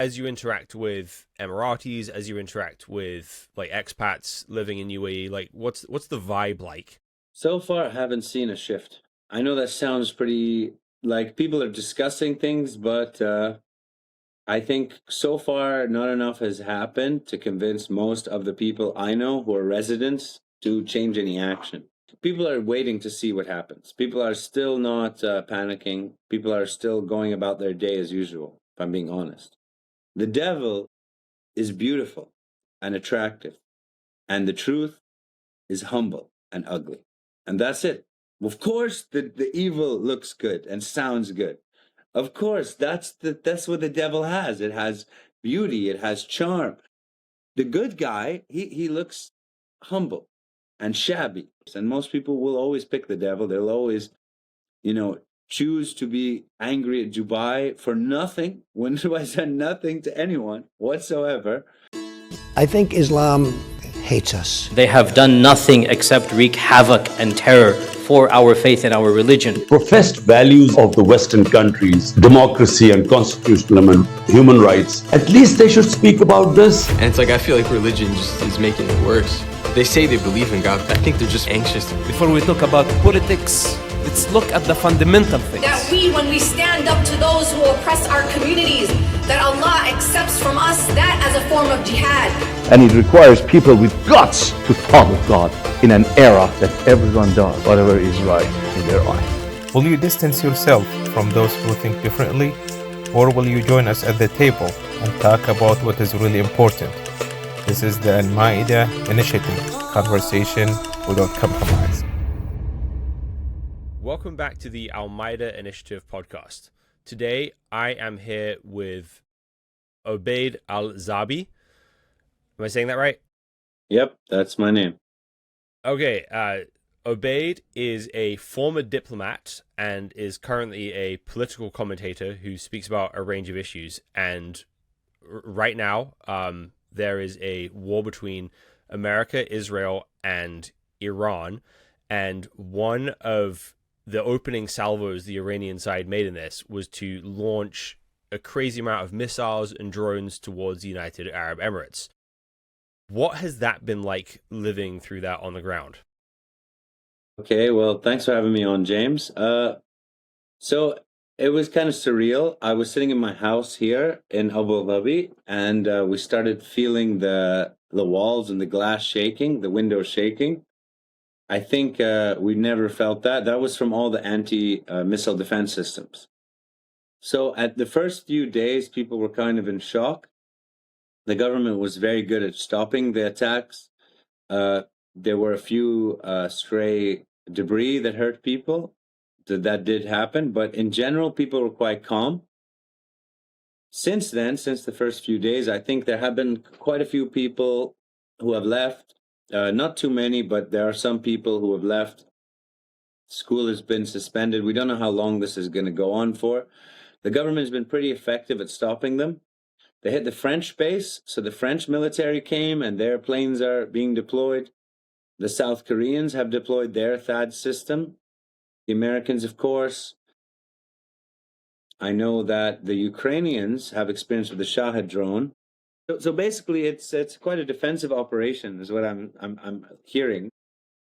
As you interact with Emiratis, as you interact with like expats living in UAE, like what's the vibe like? So far, I haven't seen a shift. I know that sounds pretty like people are discussing things, but I think so far not enough has happened to convince most of the people I know who are residents to change any action. People are waiting to see what happens. People are still not panicking. People are still going about their day as usual, if I'm being honest. The devil is beautiful and attractive, and the truth is humble and ugly. And that's it. Of course, the evil looks good and sounds good. Of course, that's what the devil has. It has beauty, it has charm. The good guy, he looks humble and shabby. And most people will always pick the devil. They'll always, you know, choose to be angry at Dubai for nothing when Dubai done nothing to anyone whatsoever. I think Islam hates us. They have done nothing except wreak havoc and terror for our faith and our religion. Professed values of the Western countries, democracy and constitutional and human rights, at least they should speak about this. And it's like, I feel like religion just is making it worse. They say they believe in God, but I think they're just anxious. Before we talk about politics, let's look at the fundamental things. That when we stand up to those who oppress our communities, that Allah accepts from us that as a form of jihad. And it requires people with guts to follow God in an era that everyone does whatever is right in their eyes. Will you distance yourself from those who think differently? Or will you join us at the table and talk about what is really important? This is the Al-Ma'idah Initiative, conversation without compromise. Welcome back to the Al-Ma'idah Initiative podcast. Today, I am here with Obaid AlZaabi. Am I saying that right? Yep, that's my name. Okay, Obaid is a former diplomat and is currently a political commentator who speaks about a range of issues. And right now, there is a war between America, Israel, and Iran. And one of the opening salvos the Iranian side made in this was to launch a crazy amount of missiles and drones towards the United Arab Emirates. What has that been like living through that on the ground? Okay, well, thanks for having me on, James. So it was kind of surreal. I was sitting in my house here in Abu Dhabi, and we started feeling the walls and the glass shaking, the windows shaking. I think we never felt that. That was from all the anti-missile defense systems. So at the first few days, people were kind of in shock. The government was very good at stopping the attacks. There were a few stray debris that hurt people. That did happen. But in general, people were quite calm. Since then, since the first few days, I think there have been quite a few people who have left. Not too many, but there are some people who have left. School has been suspended. We don't know how long this is going to go on for. The government has been pretty effective at stopping them. They hit the French base, so the French military came and their planes are being deployed. The South Koreans have deployed their THAAD system. The Americans, of course. I know that the Ukrainians have experience with the Shahed drone. So basically, it's quite a defensive operation, is what I'm hearing.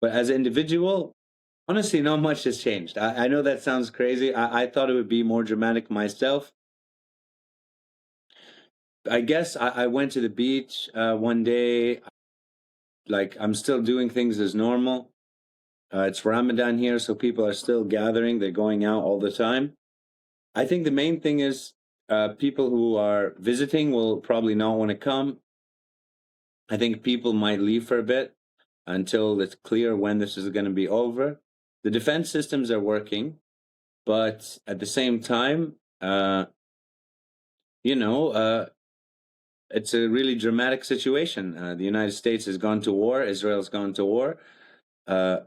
But as an individual, honestly, not much has changed. I know that sounds crazy. I thought it would be more dramatic myself. I guess I went to the beach one day. Like, I'm still doing things as normal. It's Ramadan here, so people are still gathering. They're going out all the time. I think the main thing is people who are visiting will probably not want to come. I think people might leave for a bit until it's clear when this is going to be over. The defense systems are working, but at the same time, it's a really dramatic situation. The United States has gone to war. Israel's gone to war. I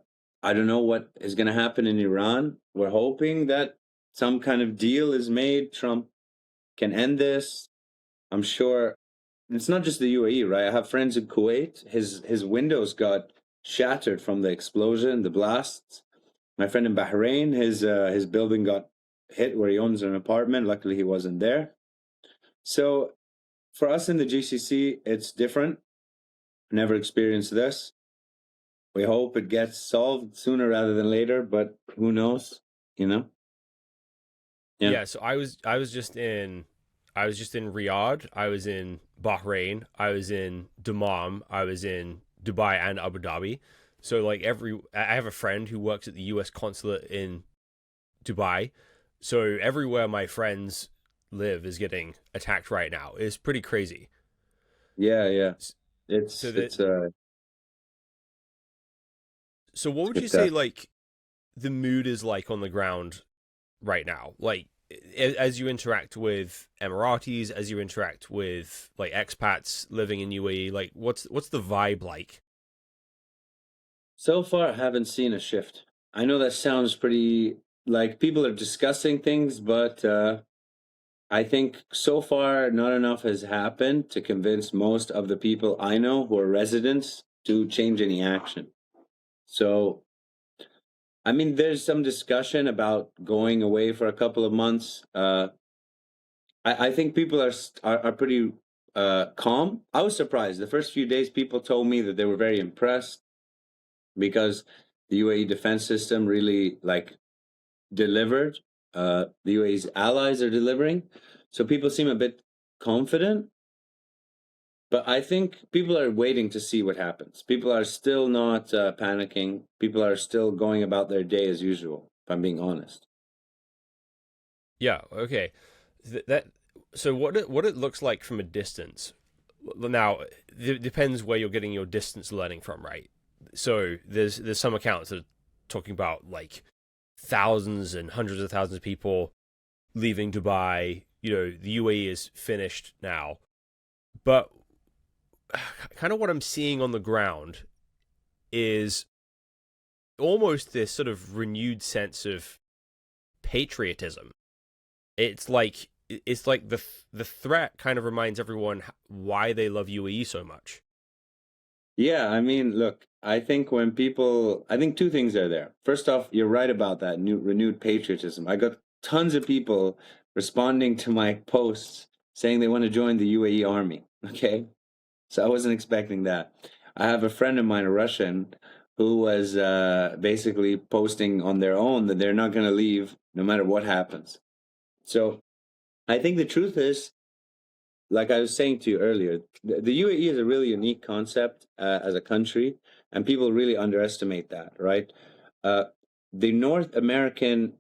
don't know what is going to happen in Iran. We're hoping that some kind of deal is made. Trump can end this. I'm sure it's not just the UAE, right? I have friends in Kuwait. His windows got shattered from the explosion, the blasts. My friend in Bahrain, his building got hit where he owns an apartment. Luckily, he wasn't there. So for us in the GCC, it's different. Never experienced this. We hope it gets solved sooner rather than later, but who knows? You know? Yeah. So I was just in Riyadh. I was in Bahrain. I was in Dammam. I was in Dubai and Abu Dhabi. So like I have a friend who works at the U.S. consulate in Dubai. So everywhere my friends live is getting attacked right now. It's pretty crazy. Yeah. So what would you say like the mood is like on the ground right now? Like as you interact with Emiratis, as you interact with like expats living in UAE, like what's the vibe like? So far, I haven't seen a shift. I know that sounds pretty like people are discussing things, but I think so far not enough has happened to convince most of the people I know who are residents to change any action. So, I mean, there's some discussion about going away for a couple of months. I think people are pretty calm. I was surprised. The first few days, people told me that they were very impressed because the UAE defense system really like delivered. The UAE's allies are delivering, so people seem a bit confident. But I think people are waiting to see what happens. People are still not panicking. People are still going about their day as usual, if I'm being honest. Yeah. Okay. So what it looks like from a distance. Now, it depends where you're getting your distance learning from, right? So there's some accounts that are talking about like thousands and hundreds of thousands of people leaving Dubai. You know, the UAE is finished now. But kind of what I'm seeing on the ground is almost this sort of renewed sense of patriotism. It's like the threat kind of reminds everyone why they love UAE so much. Yeah, I mean, look, I think two things are there. First off, you're right about that renewed patriotism. I got tons of people responding to my posts saying they want to join the UAE army. Okay. So I wasn't expecting that. I have a friend of mine, a Russian, who was basically posting on their own that they're not going to leave no matter what happens. So I think the truth is, like I was saying to you earlier, the UAE is a really unique concept as a country, and people really underestimate that, right? The North American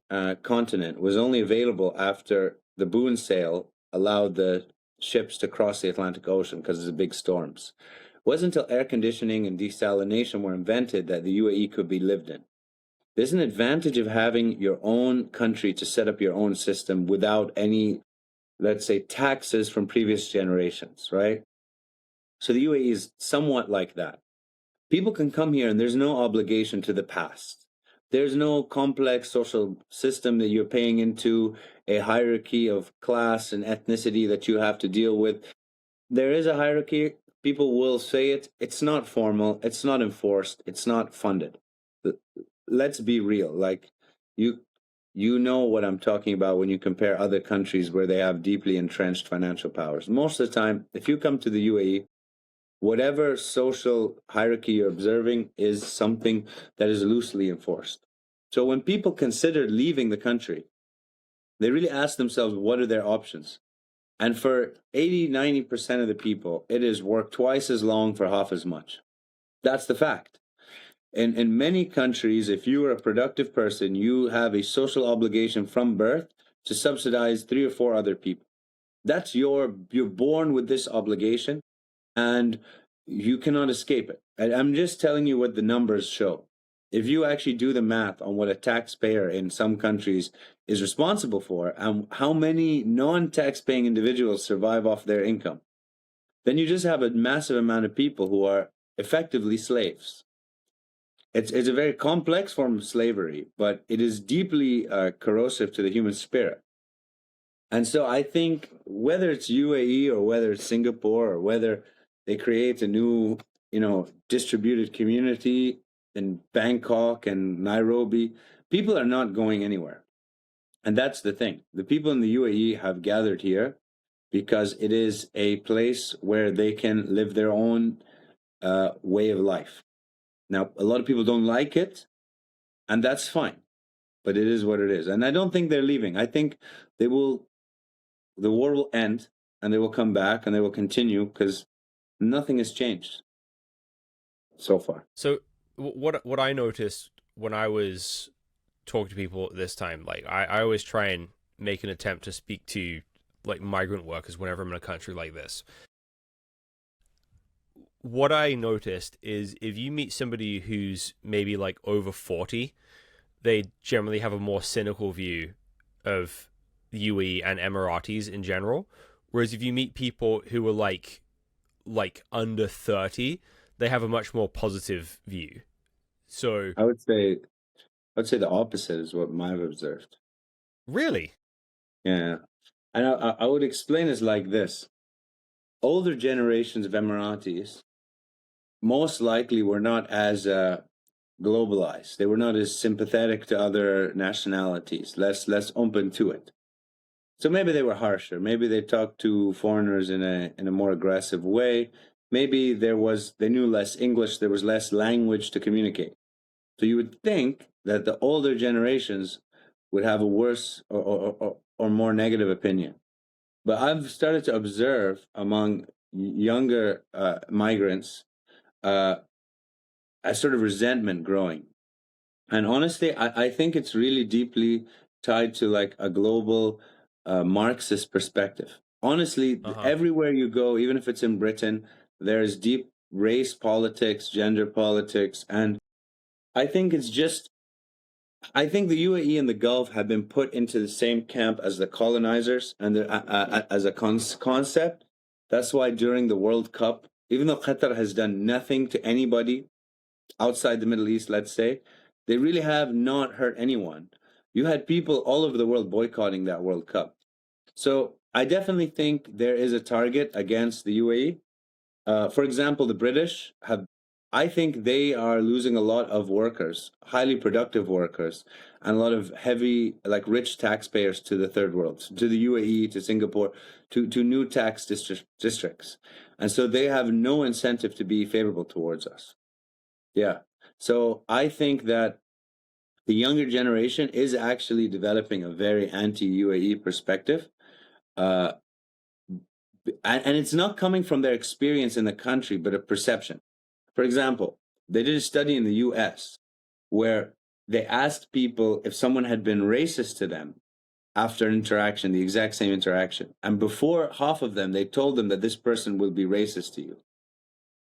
continent was only available after the boon sale allowed the ships to cross the Atlantic Ocean because of the big storms. It wasn't until air conditioning and desalination were invented that the UAE could be lived in. There's an advantage of having your own country to set up your own system without any, let's say, taxes from previous generations, right? So the UAE is somewhat like that. People can come here and there's no obligation to the past. There's no complex social system that you're paying into, a hierarchy of class and ethnicity that you have to deal with. There is a hierarchy. People will say it. It's not formal. It's not enforced. It's not funded. Let's be real. Like you know what I'm talking about when you compare other countries where they have deeply entrenched financial powers. Most of the time, if you come to the UAE, whatever social hierarchy you're observing is something that is loosely enforced. So when people consider leaving the country, they really ask themselves, what are their options? And for 80-90% of the people, it is work twice as long for half as much. That's the fact. In many countries, if you are a productive person, you have a social obligation from birth to subsidize 3 or 4 other people. That's you're born with this obligation, and you cannot escape it. I'm just telling you what the numbers show. If you actually do the math on what a taxpayer in some countries is responsible for and how many non-tax-paying individuals survive off their income, then you just have a massive amount of people who are effectively slaves. It's a very complex form of slavery, but it is deeply corrosive to the human spirit. And so I think whether it's UAE or whether it's Singapore or whether they create a new, distributed community in Bangkok and Nairobi, people are not going anywhere. And that's the thing. The people in the UAE have gathered here because it is a place where they can live their own way of life. Now, a lot of people don't like it, and that's fine, but it is what it is. And I don't think they're leaving. I think the war will end, and they will come back, and they will continue, because nothing has changed so far. So what I noticed when I was talking to people at this time, like I always try and make an attempt to speak to like migrant workers whenever I'm in a country like this. What I noticed is if you meet somebody who's maybe like over 40, they generally have a more cynical view of the UAE and Emiratis in general. Whereas if you meet people who are like under 30, they have a much more positive view. So I would say the opposite is what I've observed. Really? Yeah. And I would explain this like this. Older generations of Emiratis most likely were not as globalized. They were not as sympathetic to other nationalities, less open to it. So maybe they were harsher. Maybe they talked to foreigners in a more aggressive way. Maybe they knew less English. There was less language to communicate. So you would think that the older generations would have a worse or more negative opinion. But I've started to observe among younger migrants a sort of resentment growing. And honestly, I think it's really deeply tied to like a global Marxist perspective. Honestly, everywhere you go, even if it's in Britain, there's deep race politics, gender politics, and I think I think the UAE and the Gulf have been put into the same camp as the colonizers and as a concept. That's why during the World Cup, even though Qatar has done nothing to anybody outside the Middle East, let's say, they really have not hurt anyone. You had people all over the world boycotting that World Cup. So I definitely think there is a target against the UAE. For example, the British I think they are losing a lot of workers, highly productive workers, and a lot of heavy, like rich taxpayers to the third world, to the UAE, to Singapore, to new tax districts. And so they have no incentive to be favorable towards us. Yeah. So I think that the younger generation is actually developing a very anti-UAE perspective. And it's not coming from their experience in the country, but a perception. For example, they did a study in the US where they asked people if someone had been racist to them after an interaction, the exact same interaction. And before half of them, they told them that this person will be racist to you.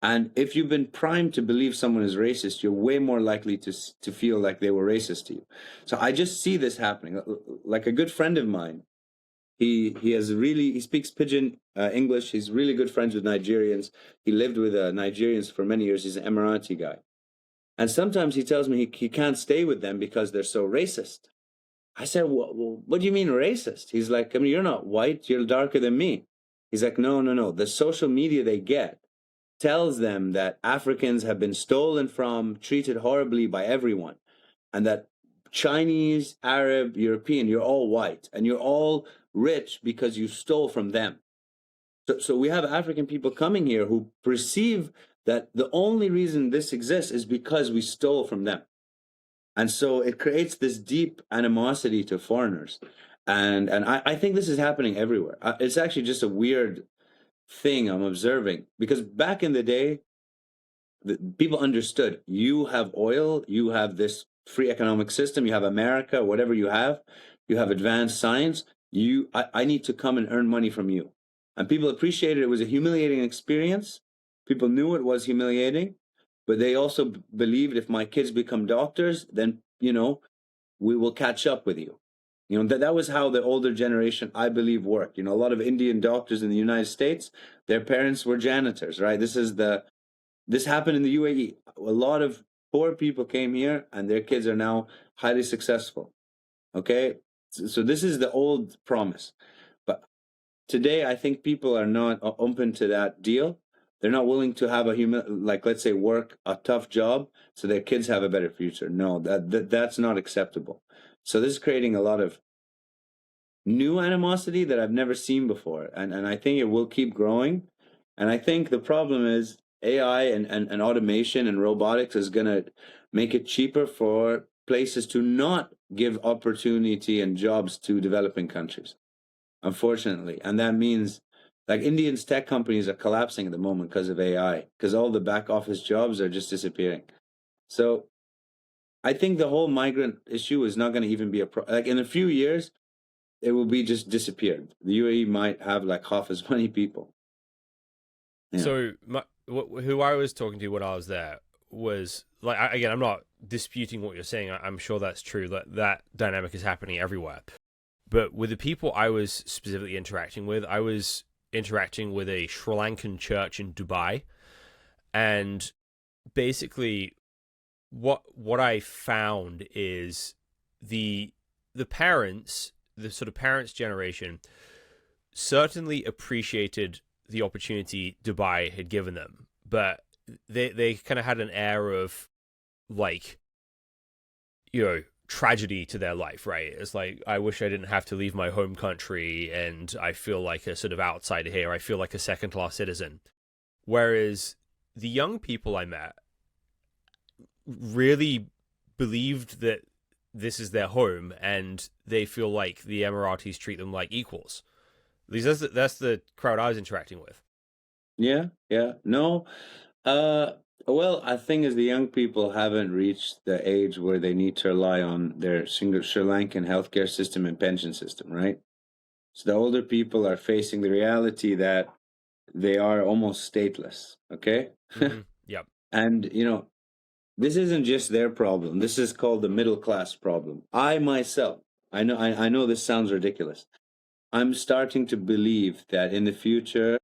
And if you've been primed to believe someone is racist, you're way more likely to feel like they were racist to you. So I just see this happening. Like a good friend of mine, he speaks pidgin English. He's really good friends with Nigerians. He lived with Nigerians for many years. He's an Emirati guy. And sometimes he tells me he can't stay with them because they're so racist. I said, well, what do you mean racist? He's like, I mean, you're not white. You're darker than me. He's like, no. The social media they get tells them that Africans have been stolen from, treated horribly by everyone. And that Chinese, Arab, European, you're all white. And you're all rich because you stole from them. So we have African people coming here who perceive that the only reason this exists is because we stole from them. And so it creates this deep animosity to foreigners. And I think this is happening everywhere. It's actually just a weird thing I'm observing, because back in the day, people understood you have oil, you have this free economic system, you have America, whatever you have advanced science. I need to come and earn money from you. And people appreciated it. It was a humiliating experience. People knew it was humiliating, but they also believed if my kids become doctors, then, we will catch up with you. That was how the older generation, I believe, worked. A lot of Indian doctors in the United States, their parents were janitors, right? This happened in the UAE. A lot of poor people came here and their kids are now highly successful. Okay? So this is the old promise. But today, I think people are not open to that deal. They're not willing to have let's say, work a tough job so their kids have a better future. No, that's not acceptable. So this is creating a lot of new animosity that I've never seen before. And I think it will keep growing. And I think the problem is AI and automation and robotics is going to make it cheaper for places to not give opportunity and jobs to developing countries, unfortunately. And that means like Indians tech companies are collapsing at the moment because of AI, because all the back office jobs are just disappearing. So I think the whole migrant issue is not going to even be like in a few years, it will be just disappeared. The UAE might have like half as many people. Yeah. So who I was talking to when I was there was like, again, I'm not disputing what you're saying. I'm sure that's true. That dynamic is happening everywhere. But with the people I was specifically interacting with, I was interacting with a Sri Lankan church in Dubai. And basically what I found is the parents, the sort of parents' generation, certainly appreciated the opportunity Dubai had given them, but they kind of had an air of like, you know, tragedy to their life, right? It's like, I wish I didn't have to leave my home country, and I feel like a sort of outsider here. I feel like a second-class citizen. Whereas the young people I met really believed that this is their home, and they feel like the Emiratis treat them like equals. At least that's the crowd I was interacting with. Yeah. No. Well, I think as the young people haven't reached the age where they need to rely on their single Sri Lankan healthcare system and pension system, right? So the older people are facing the reality that they are almost stateless, okay? Mm-hmm. Yep. And, you know, this isn't just their problem. This is called the middle class problem. I myself, I know this sounds ridiculous. I'm starting to believe that in the future,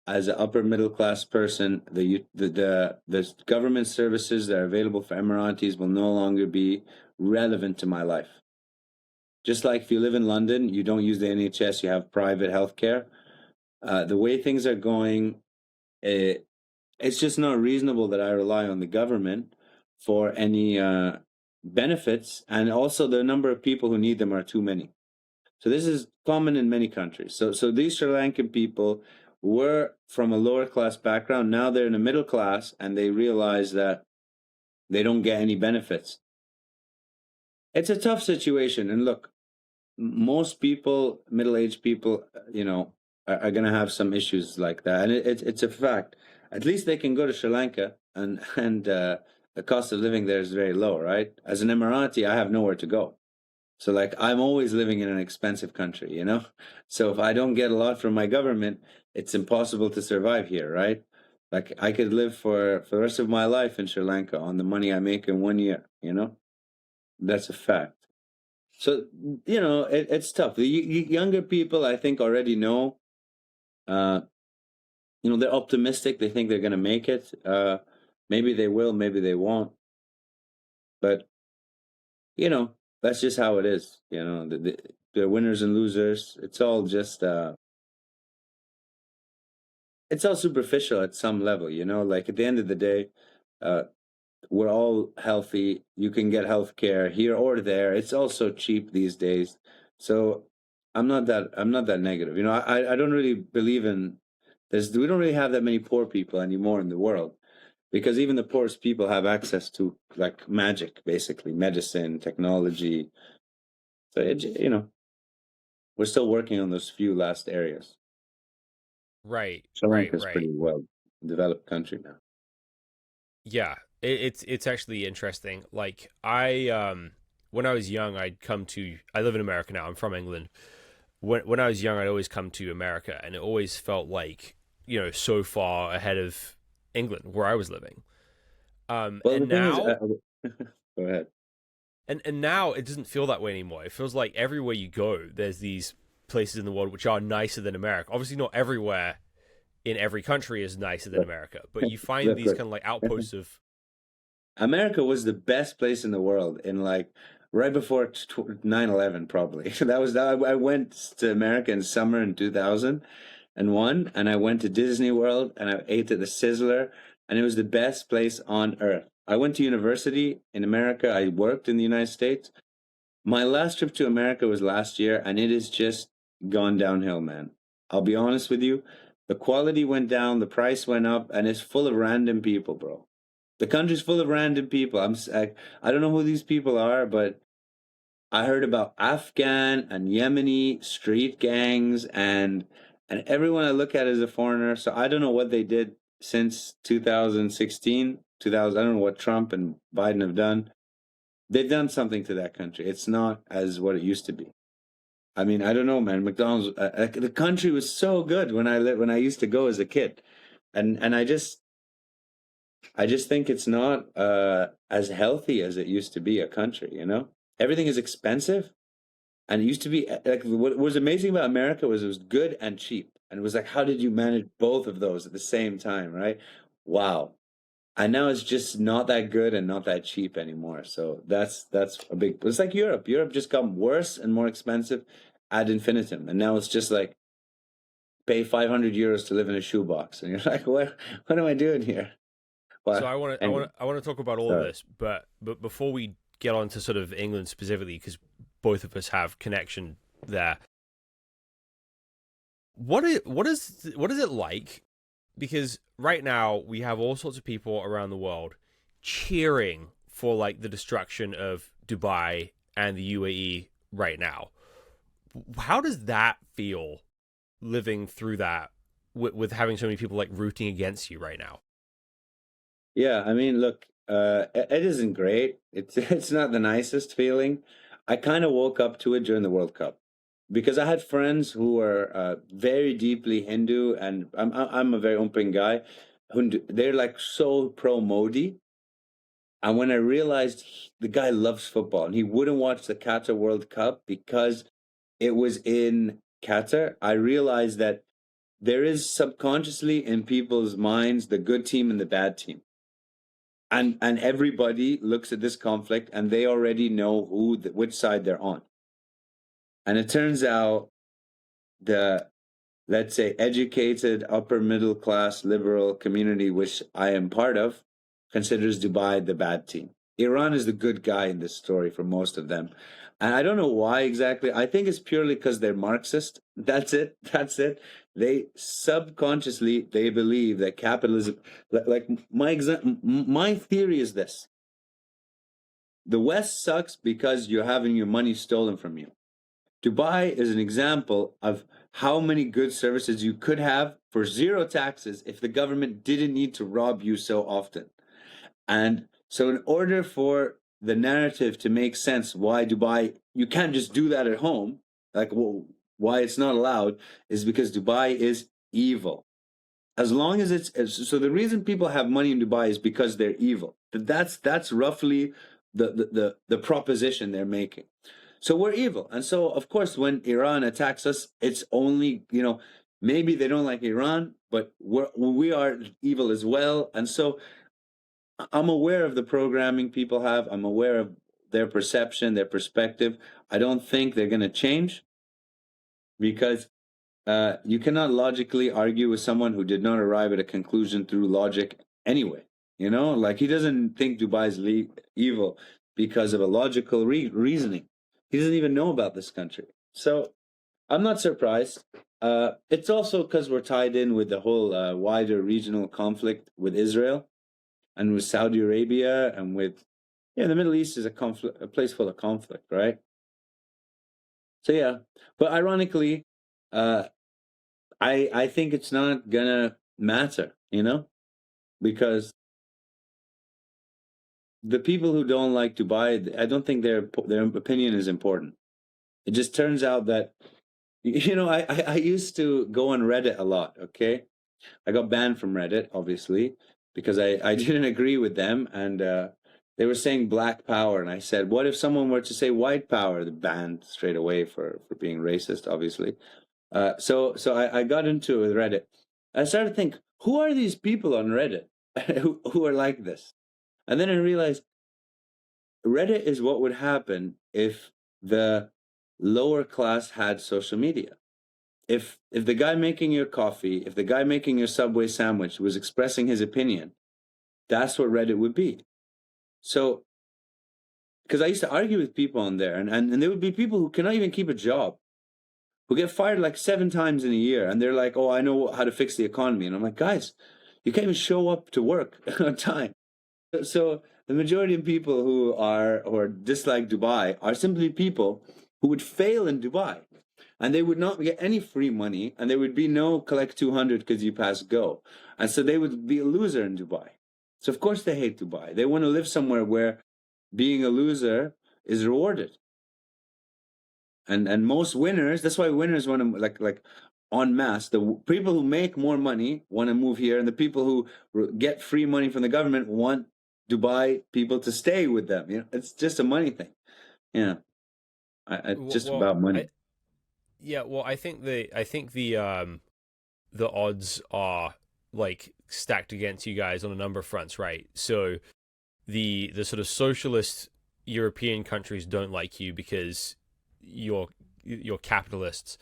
as an upper middle class person, the government services that are available for Emiratis will no longer be relevant to my life. Just like if you live in London, you don't use the NHS, you have private healthcare. The way things are going, it's just not reasonable that I rely on the government for any benefits, and also the number of people who need them are too many. So this is common in many countries. So these Sri Lankan people were from a lower class background. Now they're in a middle class, and they realize that they don't get any benefits. It's a tough situation. And look, most people, middle-aged people, you know, are going to have some issues like that. And it's a fact. At least they can go to Sri Lanka, and the cost of living there is very low, right? As an Emirati, I have nowhere to go. So like, I'm always living in an expensive country, you know? So if I don't get a lot from my government, it's impossible to survive here, right? Like, I could live for the rest of my life in Sri Lanka on the money I make in 1 year, you know? That's a fact. So, you know, it's tough. The younger people, I think, already know, you know, they're optimistic. They think they're going to make it. Maybe they will, maybe they won't. But, you know, that's just how it is. You know, the winners and losers. It's all just, it's all superficial at some level, you know, like at the end of the day, we're all healthy. You can get health care here or there. It's also cheap these days. So I'm not that negative. You know, I don't really believe in this. We don't really have that many poor people anymore in the world, because even the poorest people have access to like magic, basically medicine, technology. So you know, we're still working on those few last areas. Right. Sri Lanka's pretty well developed country now. Yeah, it's actually interesting. Like when I was young, I live in America now. I'm from England. When I was young, I'd always come to America, and it always felt like, you know, so far ahead of England where I was living. Well, and now, go ahead. And now it doesn't feel that way anymore. It feels like everywhere you go, there's these places in the world which are nicer than America. Obviously, not everywhere in every country is nicer than America, but you find these kind of like outposts of. America was the best place in the world in like right before 9/11, probably. I went to America in summer in 2001, and I went to Disney World, and I ate at the Sizzler, and it was the best place on earth. I went to university in America. I worked in the United States. My last trip to America was last year, and it has just gone downhill, man. I'll be honest with you. The quality went down, the price went up, and it's full of random people, bro. The country's full of random people. I don't know who these people are, but I heard about Afghan and Yemeni street gangs and everyone I look at is a foreigner. So I don't know what they did since 2016, 2000. I don't know what Trump and Biden have done. They've done something to that country. It's not as what it used to be. I mean, I don't know, man. McDonald's, the country was so good when I used to go as a kid, and I just think it's not as healthy as it used to be. A country, you know, everything is expensive, and it used to be like what was amazing about America was it was good and cheap, and it was like, how did you manage both of those at the same time, right? Wow. And now it's just not that good and not that cheap anymore. So that's a big. It's like Europe. Europe just got worse and more expensive ad infinitum, and now it's just like pay 500 euros to live in a shoebox, and you're like, what am I doing here? Well, so I want to talk about all of this, but before we get on to sort of England specifically, because both of us have connection there. What is it like? Because right now we have all sorts of people around the world cheering for like the destruction of Dubai and the UAE right now. How does that feel living through that with having so many people like rooting against you right now? Yeah, I mean, look, it isn't great. It's not the nicest feeling. I kind of woke up to it during the World Cup because I had friends who were very deeply Hindu, and I'm a very open guy. They're like so pro Modi, and when I realized the guy loves football and he wouldn't watch the Qatar World Cup because it was in Qatar, I realized that there is subconsciously in people's minds the good team and the bad team. And everybody looks at this conflict and they already know which side they're on. And it turns out the, let's say, educated, upper middle class, liberal community, which I am part of, considers Dubai the bad team. Iran is the good guy in this story for most of them. And I don't know why exactly. I think it's purely because they're Marxist. That's it. They subconsciously, they believe that capitalism, like my theory is this. The West sucks because you're having your money stolen from you. Dubai is an example of how many good services you could have for zero taxes if the government didn't need to rob you so often. And so in order for the narrative to make sense, why Dubai, you can't just do that at home, like why it's not allowed, is because Dubai is evil. As long as so the reason people have money in Dubai is because they're evil. That's roughly the proposition they're making. So we're evil. And so, of course, when Iran attacks us, it's only, maybe they don't like Iran, but we are evil as well. And so I'm aware of the programming people have. I'm aware of their perception, their perspective. I don't think they're going to change because you cannot logically argue with someone who did not arrive at a conclusion through logic anyway. Like he doesn't think Dubai is evil because of a logical reasoning. He doesn't even know about this country. So I'm not surprised. It's also because we're tied in with the whole wider regional conflict with Israel and with Saudi Arabia and with, the Middle East is a place full of conflict, right? So yeah, but ironically, I think it's not gonna matter, because the people who don't like Dubai, I don't think their opinion is important. It just turns out that, I used to go on Reddit a lot, okay? I got banned from Reddit, obviously, because I didn't agree with them, and they were saying black power, and I said, what if someone were to say white power? They're banned straight away for being racist, obviously. So I got into it with Reddit. I started to think, who are these people on Reddit who are like this? And then I realized Reddit is what would happen if the lower class had social media. If the guy making your coffee, if the guy making your Subway sandwich was expressing his opinion, that's what Reddit would be. So because I used to argue with people on there, and there would be people who cannot even keep a job, who get fired like 7 times in a year, and they're like, "Oh, I know how to fix the economy," and I'm like, guys, you can't even show up to work on time. So the majority of people who dislike Dubai are simply people who would fail in Dubai, and they would not get any free money, and there would be no collect 200 because you pass go, and so they would be a loser in Dubai. So of course they hate Dubai. They want to live somewhere where being a loser is rewarded. And most winners, that's why winners want to like en masse. The people who make more money want to move here, and the people who get free money from the government want Dubai people to stay with them. You know, it's just a money thing. Yeah, just about money. I think the odds are like stacked against you guys on a number of fronts, right? So the sort of socialist European countries don't like you because you're capitalists,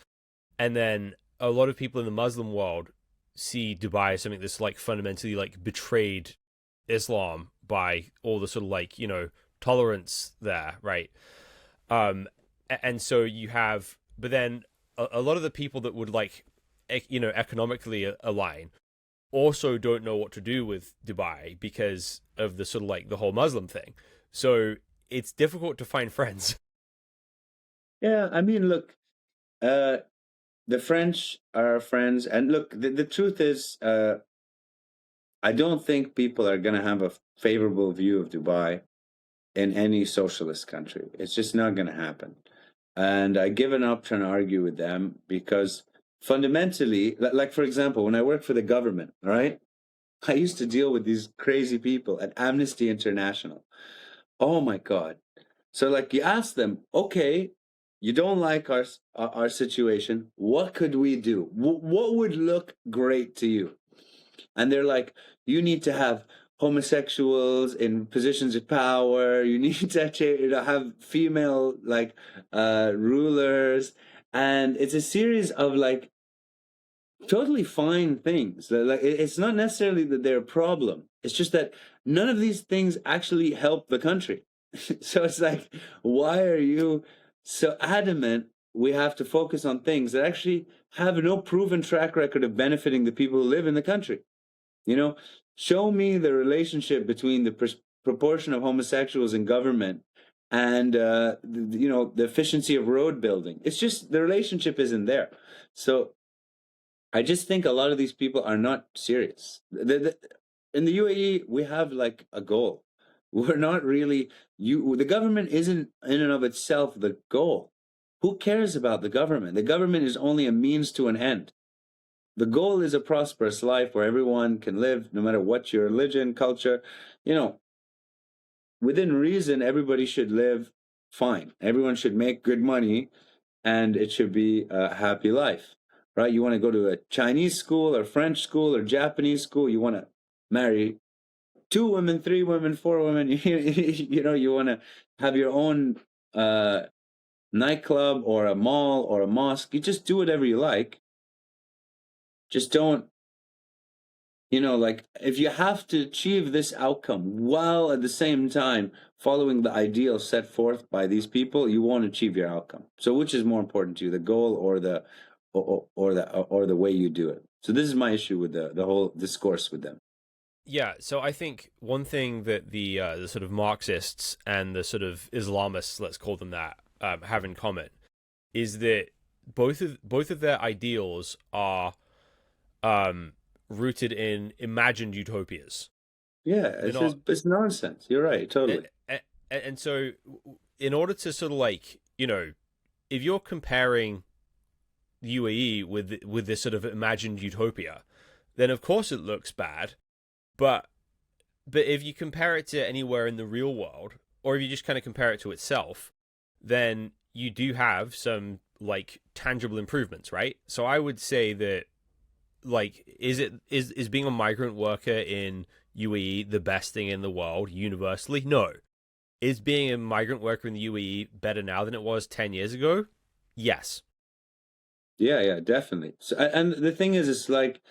and then a lot of people in the Muslim world see Dubai as something that's like fundamentally like betrayed Islam by all the sort of like, you know, tolerance there, right? And so you have, but then a lot of the people that would like, you know, economically align also don't know what to do with Dubai because of the sort of like the whole Muslim thing. So it's difficult to find friends. Yeah, I mean, look, the French are our friends, and look, the truth is, I don't think people are going to have a favorable view of Dubai in any socialist country. It's just not going to happen. And I given up trying to argue with them because fundamentally, like for example, when I worked for the government, right, I used to deal with these crazy people at Amnesty International. Oh my God. So like you ask them, okay, you don't like our situation. What could we do? What would look great to you? And they're like, you need to have homosexuals in positions of power. You need to have female like rulers, and it's a series of like totally fine things. Like it's not necessarily that they're a problem. It's just that none of these things actually help the country. So it's like, why are you so adamant we have to focus on things that actually have no proven track record of benefiting the people who live in the country? You know, show me the relationship between the proportion of homosexuals in government and, you know, the efficiency of road building. It's just the relationship isn't there. So I just think a lot of these people are not serious. In the UAE, we have like a goal. We're not really, the government isn't in and of itself the goal. Who cares about the government? The government is only a means to an end. The goal is a prosperous life where everyone can live, no matter what your religion, culture, you know, within reason, everybody should live fine. Everyone should make good money, and it should be a happy life, right? You want to go to a Chinese school or French school or Japanese school. You want to marry 2 women, 3 women, 4 women. You know, you want to have your own nightclub or a mall or a mosque. You just do whatever you like. Just don't, you know, like if you have to achieve this outcome while at the same time following the ideal set forth by these people, you won't achieve your outcome. So which is more important to you, the goal or the way you do it? So this is my issue with the whole discourse with them. Yeah, so I think one thing that the sort of Marxists and the sort of Islamists, let's call them that, have in common is that both of their ideals are rooted in imagined utopias. Yeah, it's nonsense. You're right, totally. And so in order to sort of like, you know, if you're comparing the UAE with this sort of imagined utopia, then of course it looks bad. But if you compare it to anywhere in the real world, or if you just kind of compare it to itself, then you do have some like tangible improvements, right? So I would say that, like, is being a migrant worker in UAE the best thing in the world universally? No. Is being a migrant worker in the UAE better now than it was 10 years ago? Yes. Yeah, definitely. So, and the thing is, it's like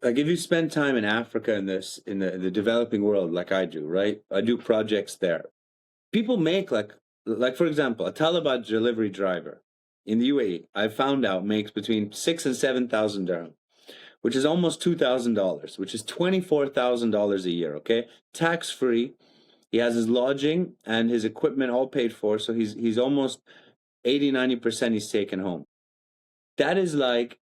if you spend time in Africa in the developing world, like I do, right? I do projects there. people make like for example, a Talabat delivery driver in the UAE, I found out, makes between 6 and 7,000 dirham, which is almost $2,000, which is $24,000 a year. Okay, tax free. He has his lodging and his equipment all paid for, so he's almost 80-90% he's taken home. That is like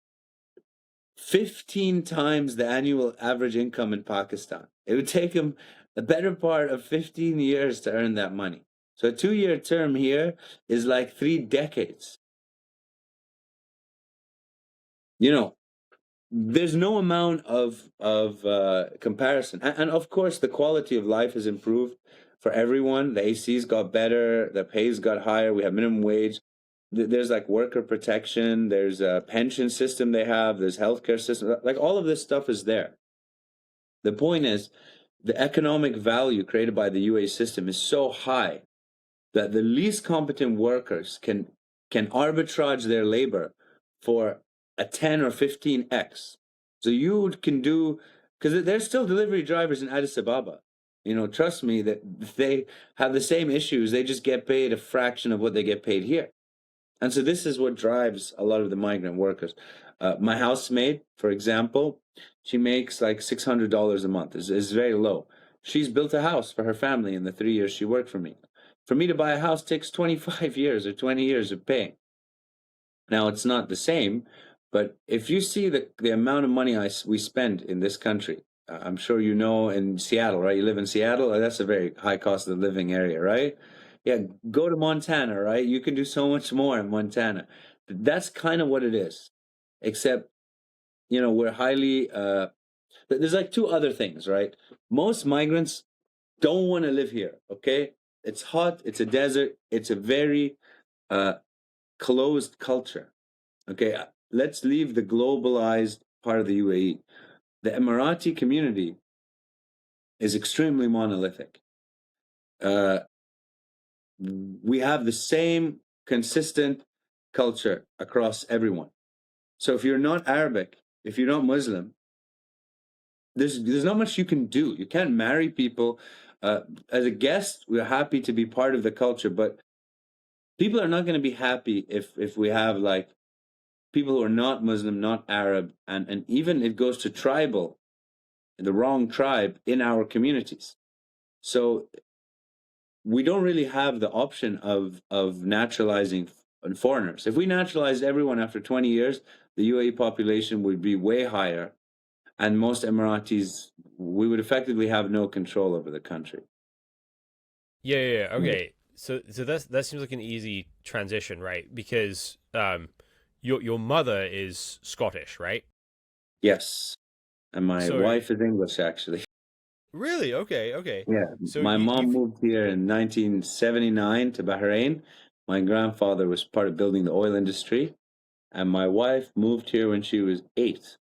15 times the annual average income in Pakistan. It would take him the better part of 15 years to earn that money. So a 2-year term here is like 3 decades. You know, there's no amount of comparison. And of course, the quality of life has improved for everyone. The ACs got better, the pays got higher, we have minimum wage. There's like worker protection, there's a pension system they have, there's healthcare system, like all of this stuff is there. The point is, the economic value created by the UAE system is so high that the least competent workers can arbitrage their labor for a 10 or 15x. So you can do, because there's still delivery drivers in Addis Ababa. You know, trust me that they have the same issues. They just get paid a fraction of what they get paid here. And so this is what drives a lot of the migrant workers. My housemaid, for example, she makes like $600 a month. Is very low. She's built a house for her family in the 3 years she worked for me. For me to buy a house takes 25 years or 20 years of paying. Now, it's not the same, but if you see the amount of money we spend in this country, I'm sure you know in Seattle, right? You live in Seattle, that's a very high cost of living area, right? Yeah, go to Montana, right? You can do so much more in Montana. That's kind of what it is. Except, you know, we're highly, there's like 2 other things, right? Most migrants don't want to live here, okay? It's hot, it's a desert, it's a very closed culture, okay? Let's leave the globalized part of the UAE. The Emirati community is extremely monolithic. We have the same consistent culture across everyone. So if you're not Arabic, if you're not Muslim, there's not much you can do. You can't marry people. As a guest, we're happy to be part of the culture, but people are not going to be happy if we have like people who are not Muslim, not Arab, and even it goes to tribal, the wrong tribe in our communities. So we don't really have the option of naturalizing foreigners. If we naturalized everyone after 20 years, the UAE population would be way higher, and most Emiratis, we would effectively have no control over the country. Yeah. Okay. So that seems like an easy transition, right? Because your mother is Scottish, right? Yes, and my wife is English, actually. Really? Okay. Yeah. So my mom moved here in 1979 to Bahrain. My grandfather was part of building the oil industry, and my wife moved here when she was 8,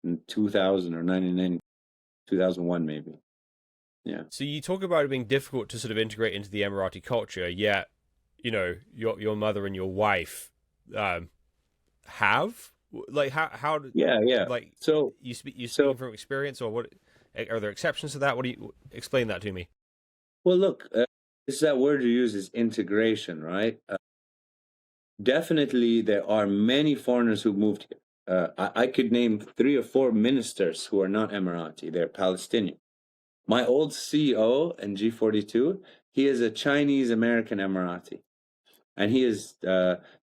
in 2000 or 99, 2001 maybe. Yeah. So you talk about it being difficult to sort of integrate into the Emirati culture, yet, you know, your mother and your wife have, like, how Yeah. Like, so you speak from experience, or what? Are there exceptions to that? What do you explain that to me? Well, look, that word you use is integration, right? Definitely, there are many foreigners who moved here. I could name 3 or 4 ministers who are not Emirati; they're Palestinian. My old CEO in G42, he is a Chinese American Emirati, and he is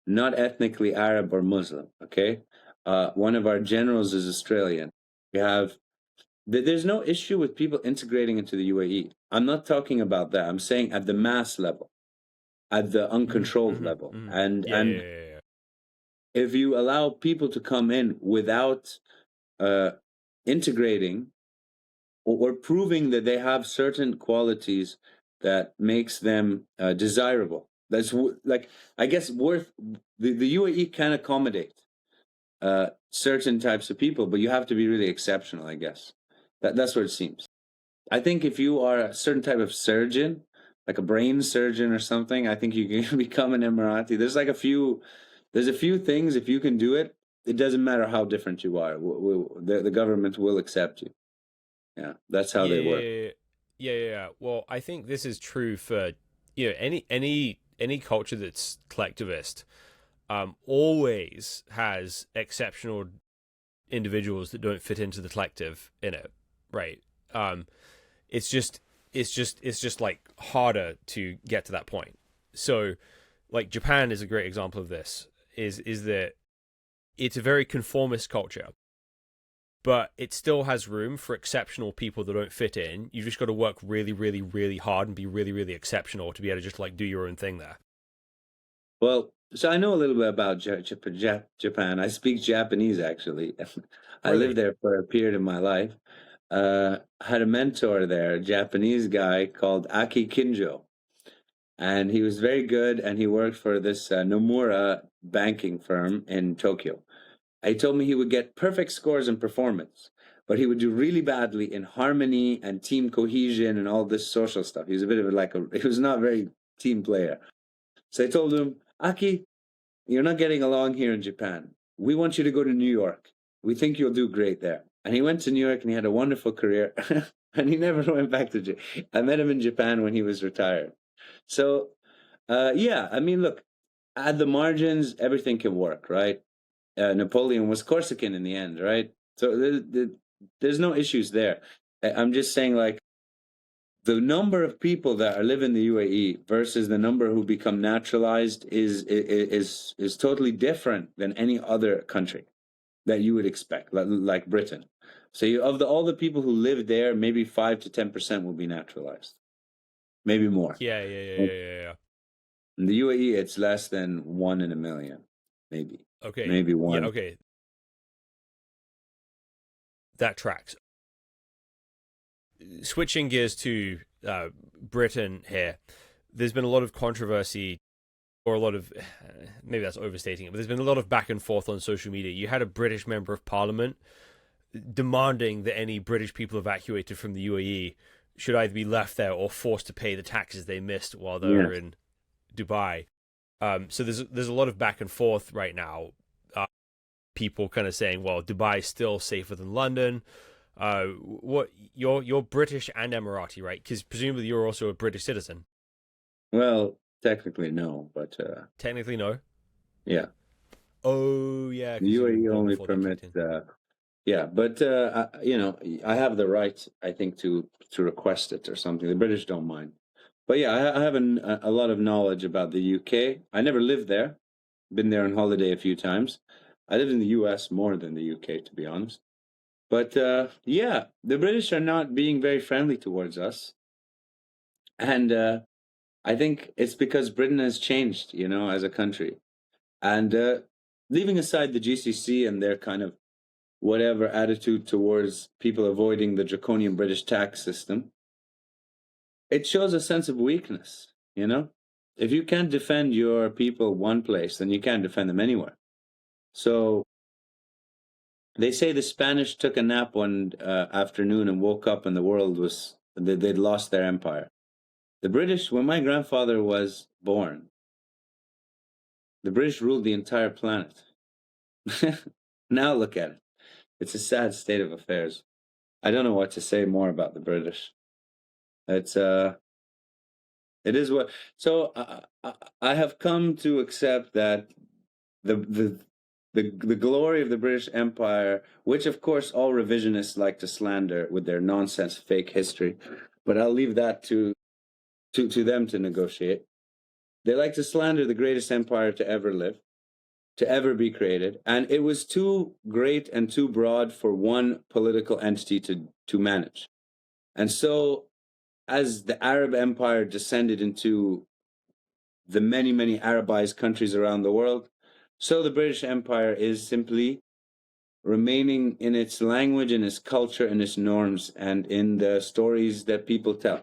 not ethnically Arab or Muslim. Okay, one of our generals is Australian. We have. There's no issue with people integrating into the UAE. I'm not talking about that. I'm saying at the mass level, at the uncontrolled level. And if you allow people to come in without integrating or proving that they have certain qualities that makes them desirable, that's like, I guess, worth the UAE can accommodate certain types of people, but you have to be really exceptional, I guess. That's what it seems. I think if you are a certain type of surgeon, like a brain surgeon or something, I think you can become an Emirati. There's a few things, if you can do it, it doesn't matter how different you are. The government will accept you. Yeah, that's how they work. Yeah. Well, I think this is true for any culture that's collectivist always has exceptional individuals that don't fit into the collective in it, right? It's just like harder to get to that point. So like Japan is a great example of this, is that it's a very conformist culture, but it still has room for exceptional people that don't fit in. You just got to work really, really, really hard and be really, really exceptional to be able to just like do your own thing there. Well, so I know a little bit about Japan. I speak Japanese, actually. I Really? lived there for a period of my life. I had a mentor there, a Japanese guy called Aki Kinjo. And he was very good, and he worked for this Nomura banking firm in Tokyo. He told me he would get perfect scores in performance, but he would do really badly in harmony and team cohesion and all this social stuff. He was a bit of he was not a very team player. So I told him, Aki, you're not getting along here in Japan. We want you to go to New York. We think you'll do great there. And he went to New York, and he had a wonderful career. And he never went back to Japan. I met him in Japan when he was retired. So, yeah, I mean, look, at the margins, everything can work, right? Napoleon was Corsican in the end, right? So there's no issues there. I'm just saying, like, the number of people that are live in the UAE versus the number who become naturalized is totally different than any other country that you would expect, like Britain. So all the people who live there, maybe 5 to 10% will be naturalized, maybe more. Yeah. In the UAE, it's less than 1 in a million, maybe. Okay. Maybe one. Yeah, okay. That tracks. Switching gears to Britain here, there's been a lot of controversy, or a lot of, maybe that's overstating it, but there's been a lot of back and forth on social media. You had a British member of parliament demanding that any British people evacuated from the UAE should either be left there or forced to pay the taxes they missed while they were in Dubai. So there's a lot of back and forth right now. People kind of saying, well, Dubai is still safer than London. What you're British and Emirati, right? Because presumably you're also a British citizen. Well, technically no, but technically no. Yeah. Oh yeah. The UAE only permits. Yeah, but I have the right, I think, to request it or something. The British don't mind. But yeah, I have a lot of knowledge about the UK. I never lived there. Been there on holiday a few times. I lived in the US more than the UK, to be honest. But yeah, the British are not being very friendly towards us. And I think it's because Britain has changed, as a country. And leaving aside the GCC and their kind of whatever attitude towards people avoiding the draconian British tax system, it shows a sense of weakness, If you can't defend your people one place, then you can't defend them anywhere. So they say the Spanish took a nap one afternoon and woke up and the world they'd lost their empire. The British, when my grandfather was born, the British ruled the entire planet. Now look at it. It's a sad state of affairs. I don't know what to say more about the British. It is what. So I have come to accept that the glory of the British Empire, which of course all revisionists like to slander with their nonsense fake history, but I'll leave that to them to negotiate. They like to slander the greatest empire to ever live, to ever be created, and it was too great and too broad for one political entity to manage. And so, as the Arab Empire descended into the many, many Arabized countries around the world, so the British Empire is simply remaining in its language, in its culture, in its norms, and in the stories that people tell.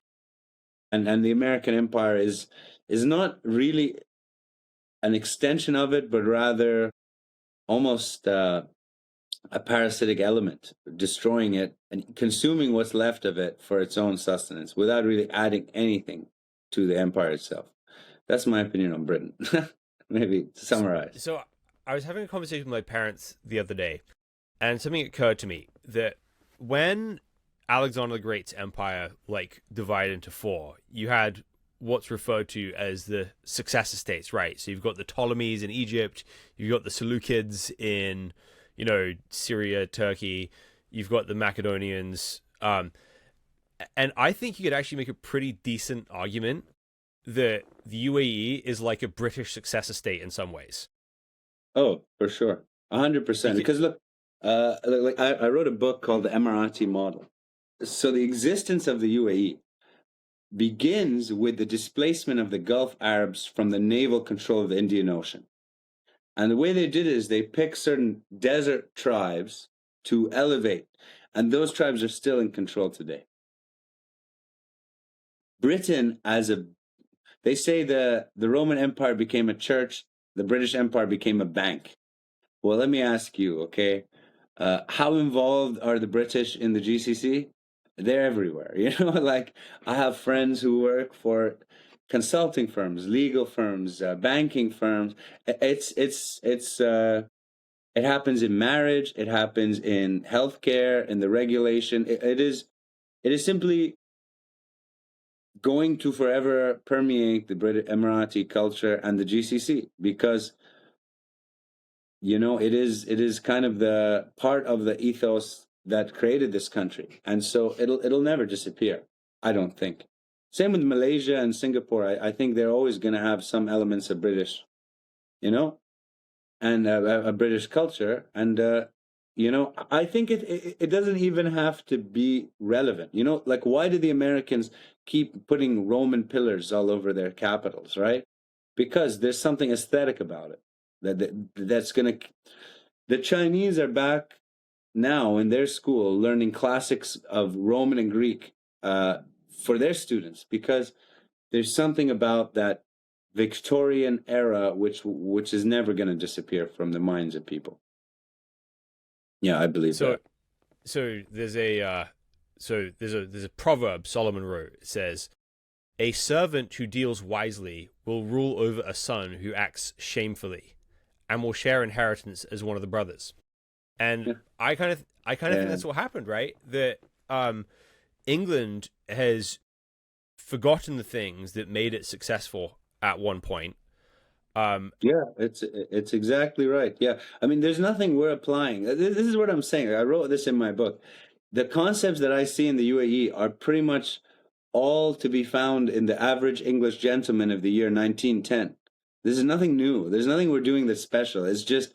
And the American Empire is not really an extension of it, but rather almost a parasitic element, destroying it and consuming what's left of it for its own sustenance without really adding anything to the empire itself. That's my opinion on Britain. Maybe to summarize. So I was having a conversation with my parents the other day, and something occurred to me that when Alexander the Great's empire divided into four, you had what's referred to as the successor states, right? So you've got the Ptolemies in Egypt, you've got the Seleucids in, Syria, Turkey, you've got the Macedonians, and I think you could actually make a pretty decent argument that the UAE is like a British successor state in some ways. Oh, for sure, 100%. Because look, I wrote a book called the Emirati model. So the existence of the UAE begins with the displacement of the Gulf Arabs from the naval control of the Indian Ocean. And the way they did it is they picked certain desert tribes to elevate, and those tribes are still in control today. Britain, they say the Roman Empire became a church, the British Empire became a bank. Well, let me ask you, okay, how involved are the British in the GCC? They're everywhere. Like I have friends who work for consulting firms, legal firms, banking firms. It happens in marriage. It happens in healthcare, in the regulation. It is simply going to forever permeate the British Emirati culture and the GCC, because it is kind of the part of the ethos that created this country, and so it'll never disappear, I don't think. Same with Malaysia and Singapore. I think they're always going to have some elements of British, and a British culture, and I think it doesn't even have to be relevant. Like, why do the Americans keep putting Roman pillars all over their capitals, right? Because there's something aesthetic about it that's gonna. The Chinese are back now in their school learning classics of Roman and Greek for their students, because there's something about that Victorian era which is never going to disappear from the minds of people. Yeah, I believe that. So there's a proverb Solomon wrote. It says, "A servant who deals wisely will rule over a son who acts shamefully, and will share inheritance as one of the brothers." And I kind of think that's what happened, right? That England has forgotten the things that made it successful at one point. Yeah, it's exactly right. Yeah, I mean, there's nothing we're applying. This is what I'm saying. I wrote this in my book. The concepts that I see in the UAE are pretty much all to be found in the average English gentleman of the year 1910. This is nothing new. There's nothing we're doing that's special. It's just,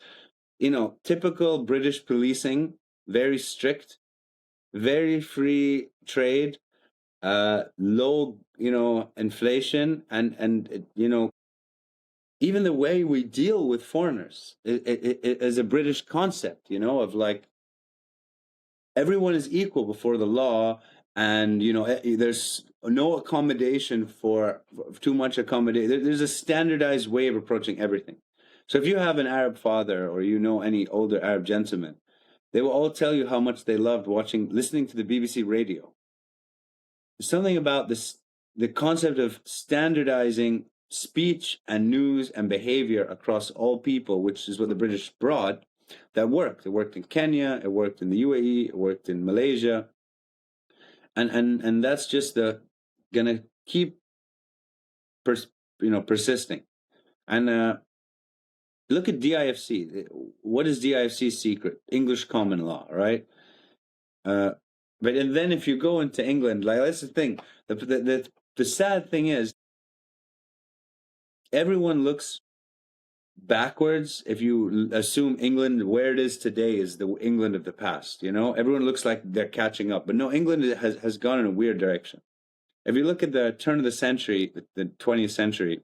typical British policing, very strict, very free trade, low, inflation, and even the way we deal with foreigners is a British concept, of like, everyone is equal before the law, and there's no accommodation for too much accommodation. There's a standardized way of approaching everything. So if you have an Arab father, or any older Arab gentleman, they will all tell you how much they loved listening to the BBC radio. There's something about the concept of standardizing speech and news and behavior across all people, which is what the British brought, that worked. It worked in Kenya, it worked in the UAE, it worked in Malaysia. And that's just gonna keep persisting. And look at DIFC. What is DIFC's secret? English common law, right? But then if you go into England, like, that's the thing. The sad thing is, everyone looks backwards if you assume England, where it is today, is the England of the past. Everyone looks like they're catching up, but no, England has gone in a weird direction. If you look at the turn of the century, the 20th century,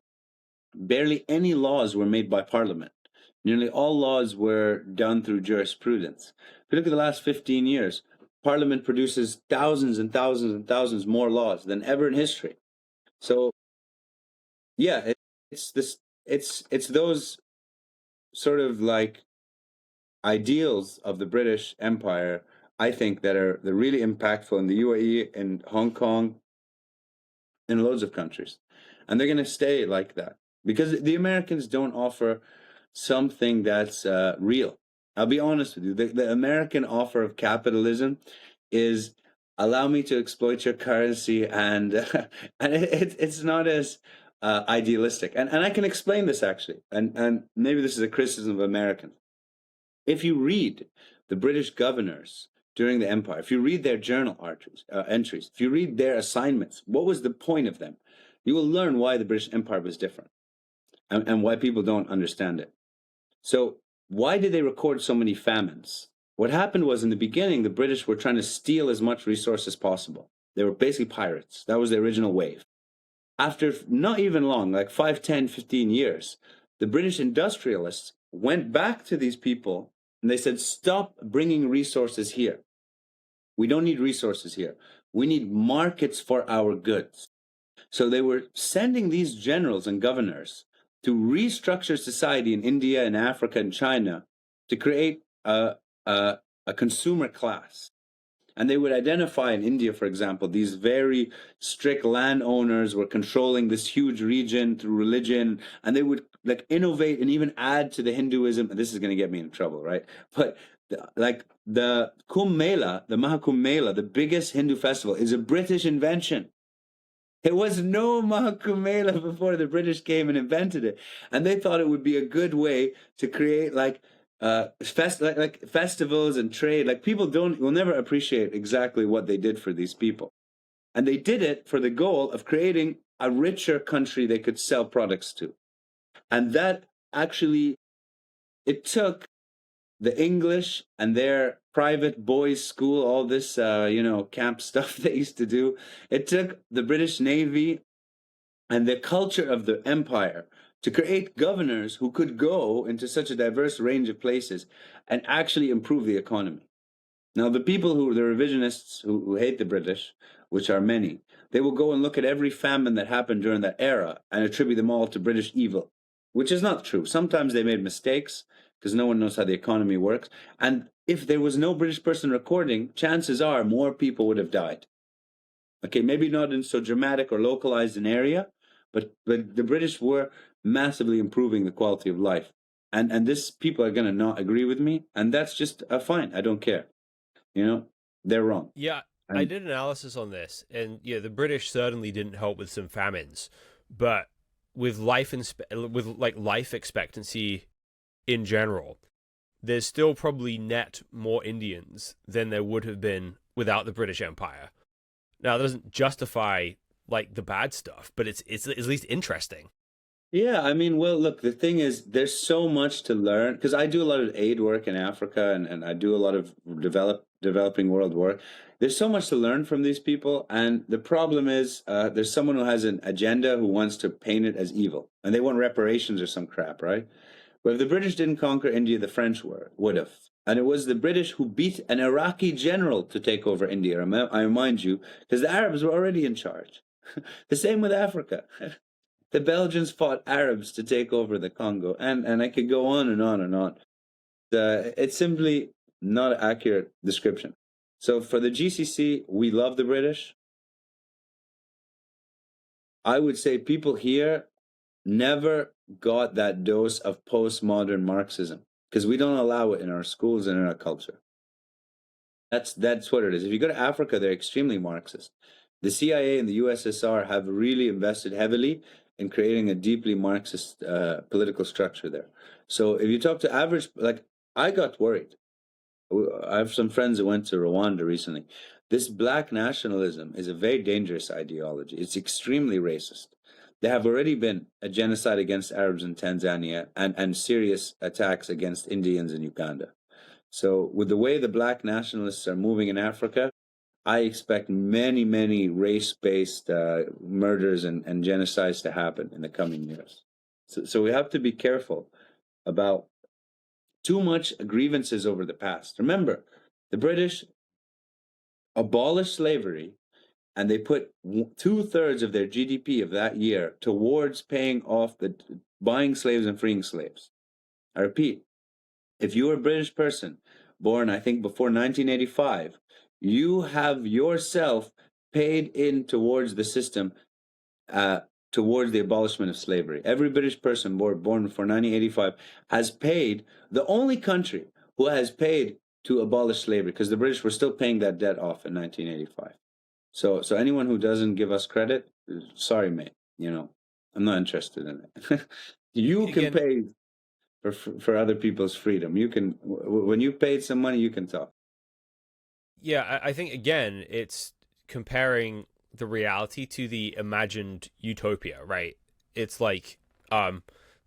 barely any laws were made by Parliament. Nearly all laws were done through jurisprudence. If you look at the last 15 years, Parliament produces thousands and thousands and thousands more laws than ever in history. So, yeah, it's those sort of like ideals of the British Empire, I think, that are really impactful in the UAE, in Hong Kong, in loads of countries. And they're going to stay like that, because the Americans don't offer something that's real. I'll be honest with you. The American offer of capitalism is allow me to exploit your currency, and and it's not as idealistic. And I can explain this actually, and maybe this is a criticism of Americans. If you read the British governors during the empire, if you read their journal entries, if you read their assignments, what was the point of them? You will learn why the British Empire was different, and why people don't understand it. So why did they record so many famines? What happened was, in the beginning, the British were trying to steal as much resource as possible. They were basically pirates. That was the original wave. After not even long, like 5, 10, 15 years, the British industrialists went back to these people and they said, stop bringing resources here. We don't need resources here. We need markets for our goods. So they were sending these generals and governors to restructure society in India and Africa and China to create a consumer class. And they would identify in India, for example, these very strict landowners were controlling this huge region through religion, and they would like innovate and even add to the Hinduism. And this is going to get me in trouble, right? But like the Kumbh Mela, the Mahakumbh Mela, the biggest Hindu festival, is a British invention. It was no Mahakumbh Mela before the British came and invented it. And they thought it would be a good way to create like festivals and trade. Like people will never appreciate exactly what they did for these people. And they did it for the goal of creating a richer country they could sell products to. And that actually, it took the English and their private boys' school, all this, camp stuff they used to do. It took the British Navy and the culture of the empire to create governors who could go into such a diverse range of places and actually improve the economy. Now, the people the revisionists who hate the British, which are many, they will go and look at every famine that happened during that era and attribute them all to British evil, which is not true. Sometimes they made mistakes because no one knows how the economy works. And if there was no British person recording, chances are more people would have died. Okay, maybe not in so dramatic or localized an area, but the British were massively improving the quality of life. And this, people are going to not agree with me. And that's just fine. I don't care. They're wrong. Yeah, I did analysis on this. And yeah, the British certainly didn't help with some famines. But with life expectancy in general, there's still probably net more Indians than there would have been without the British Empire. Now, that doesn't justify like the bad stuff, but it's at least interesting. Yeah, I mean, well, look, the thing is, there's so much to learn, because I do a lot of aid work in Africa, and I do a lot of developing world work. There's so much to learn from these people, and the problem is there's someone who has an agenda who wants to paint it as evil, and they want reparations or some crap, right? But if the British didn't conquer India, the French would have. And it was the British who beat an Iraqi general to take over India, I remind you, because the Arabs were already in charge. The same with Africa. The Belgians fought Arabs to take over the Congo, and I could go on and on and on. It's simply not an accurate description. So for the GCC, we love the British. I would say people here never got that dose of postmodern Marxism, because we don't allow it in our schools and in our culture. That's what it is. If you go to Africa, they're extremely Marxist. The CIA and the USSR have really invested heavily in creating a deeply Marxist political structure there. So if you talk to average, like, I got worried. I have some friends who went to Rwanda recently. This black nationalism is a very dangerous ideology. It's extremely racist. There have already been a genocide against Arabs in Tanzania and serious attacks against Indians in Uganda. So with the way the black nationalists are moving in Africa, I expect many, many race-based murders and genocides to happen in the coming years. So we have to be careful about too much grievances over the past. Remember, the British abolished slavery, and they put 2/3 of their GDP of that year towards paying off buying slaves and freeing slaves. I repeat, if you were a British person born, I think, before 1985, you have yourself paid in towards the system, towards the abolishment of slavery. Every British person born before 1985 has paid. The only country who has paid to abolish slavery, because the British were still paying that debt off in 1985. So anyone who doesn't give us credit, sorry, mate. I'm not interested in it. You can pay for other people's freedom. You can, when you paid some money, you can talk. Yeah, I think again, it's comparing the reality to the imagined utopia, right? It's like the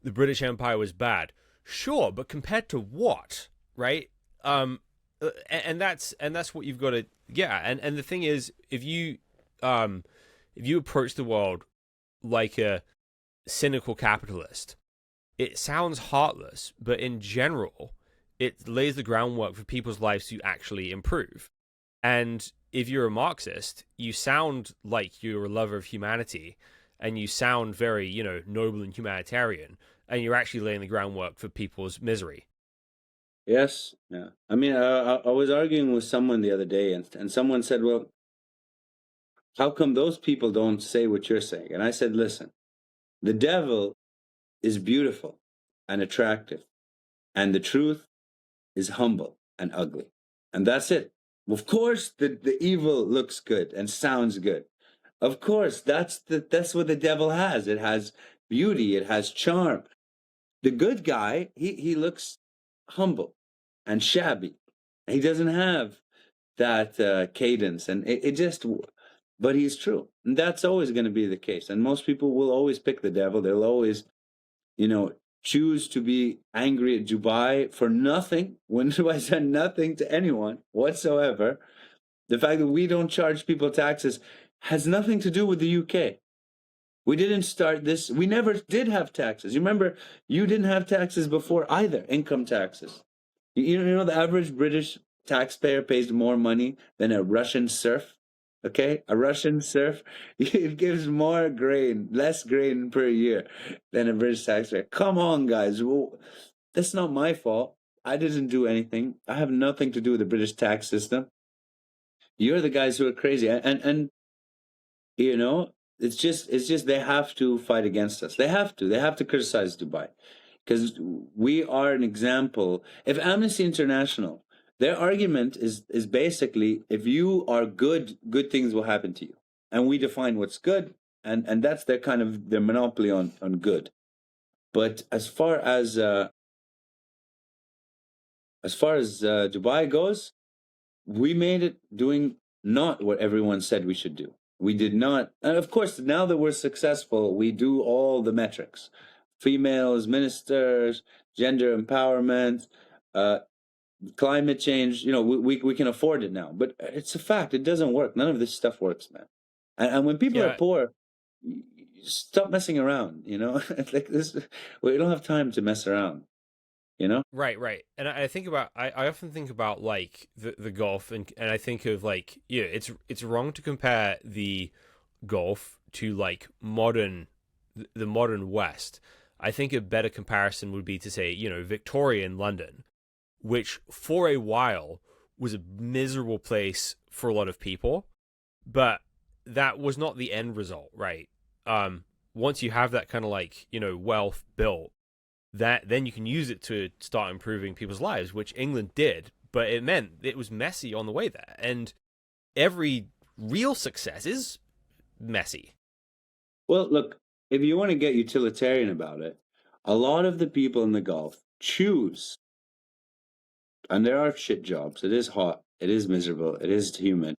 British Empire was bad, sure, but compared to what, right? And that's what you've got to, yeah. And the thing is, if you approach the world like a cynical capitalist, it sounds heartless, but in general, it lays the groundwork for people's lives to actually improve. And if you're a Marxist, you sound like you're a lover of humanity, and you sound very, noble and humanitarian, and you're actually laying the groundwork for people's misery. Yes, yeah. I mean, I was arguing with someone the other day, and someone said, well, how come those people don't say what you're saying? And I said, listen, the devil is beautiful and attractive, and the truth is humble and ugly. And that's it. Of course, the evil looks good and sounds good. Of course, that's what the devil has. It has beauty, it has charm. The good guy, he looks humble and shabby. He doesn't have that cadence, and it just, but he's true. And that's always going to be the case. And most people will always pick the devil. They'll always, choose to be angry at Dubai for nothing, when Dubai done nothing to anyone whatsoever. The fact that we don't charge people taxes has nothing to do with the UK. We didn't start this. We never did have taxes. You remember, you didn't have taxes before either, income taxes. You know, the average British taxpayer pays more money than a Russian serf. Okay, a Russian serf, it gives more grain, less grain per year than a British taxpayer. Come on, guys. Well, that's not my fault. I didn't do anything. I have nothing to do with the British tax system. You're the guys who are crazy. And it's just they have to fight against us. They have to criticize Dubai, because we are an example. If Amnesty International, their argument is basically, if you are good things will happen to you. And we define what's good, and that's their kind of their monopoly on good. But as far as Dubai goes, we made it doing not what everyone said we should do. We did not. And of course, now that we're successful, we do all the metrics: females, ministers, gender empowerment, climate change. We can afford it now. But it's a fact. It doesn't work. None of this stuff works, man. And when people are poor, stop messing around. Like this, we don't have time to mess around. Right. And I think about, I often think about like the Gulf, and I think of like, it's wrong to compare the Gulf to like the modern West. I think a better comparison would be to say, Victorian London, which for a while was a miserable place for a lot of people, but that was not the end result, right? Once you have that kind of like, wealth built, then you can use it to start improving people's lives, which England did, but it meant it was messy on the way there. And every real success is messy. Well, look, if you want to get utilitarian about it, a lot of the people in the Gulf choose, and there are shit jobs. It is hot. It is miserable. It is humid.